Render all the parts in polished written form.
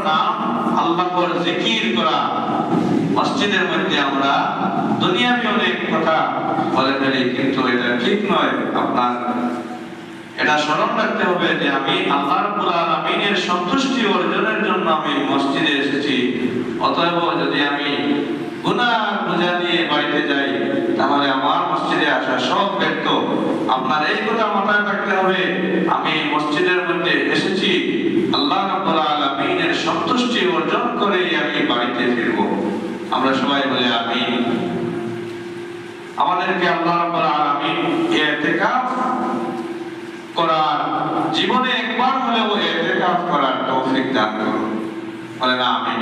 নাম, আল্লাহর জিকির করা। মসজিদের মধ্যে আমরা দুনিয়াবি অনেক কথা বলে ফেলি, কিন্তু এটা ঠিক নয়। আপনার এটা স্মরণ রাখতে হবে যে আমি আল্লাহ রাব্বুল আলামিনের সন্তুষ্টি অর্জনের জন্য আমি মসজিদে এসেছি। অতএব যদি আমি গুনাহ বোঝা নিয়ে বাড়িতে যাই, তাহলে আমার মসজিদে আসা সব ব্যর্থ। আপনার এই কথা মাথায় রাখতে হবে, আমি মসজিদের মধ্যে এসেছি আল্লাহ রাব্বুল আলামিনের সন্তুষ্টি অর্জন করেই আমি বাড়িতে ফিরব। আমরা সবাই বলে আমিন। আমাদেরকে আল্লাহ রাব্বুল আলামিন ইতিকাফ করার, জীবনে একবার হলেও ইতিকাফ করার তৌফিক দান করুন। বলেন আমিন।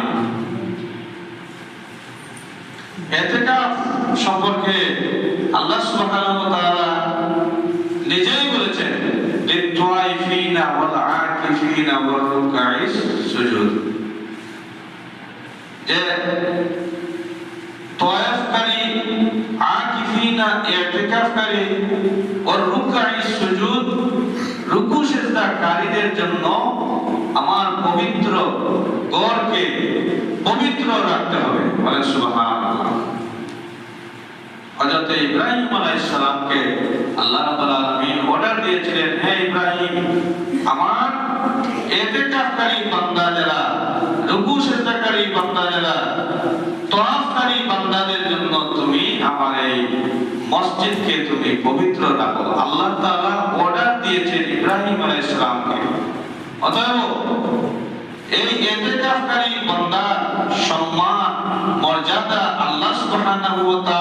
ইতিকাফ সম্পর্কে আল্লাহ সুবহানাহু ওয়া তাআলা নিজেই বলেছেন, লিত-তাওয়াইফিনা ওয়াল আকিফিনা ওয়ার রুকাইস সুজুদ। যে তাওয়াফকারী, আকিফিনা ইতিকাফকারী, ওয়ার রুকাইস সুজুদ রুকু সিজদাকারীদের জন্য আমার পবিত্র ঘরকে পবিত্র রাখতে হবে। বলেন সুবহানাল্লাহ। হযরত ইব্রাহিম আলাইহিস সালামকে আল্লাহ রাব্বুল আলামিন অর্ডার দিয়েছিলেন, হে ইব্রাহিম, আমার ইতিকাফকারী বান্দা যারা, রুকু সিজদাকারী বান্দা যারা, তাওয়াফকারী বান্দাদের জন্য তুমি আমার এই মসজিদকে তুমি পবিত্র রাখো। আল্লাহ তাআলা অর্ডার দিয়েছেন ইব্রাহিম আলাইহিস সালামকে। অতএব এই ইতিকাফকারী বান্দার সম্মান মর্যাদা আল্লাহ সুবহানাহু ওয়া তাআলা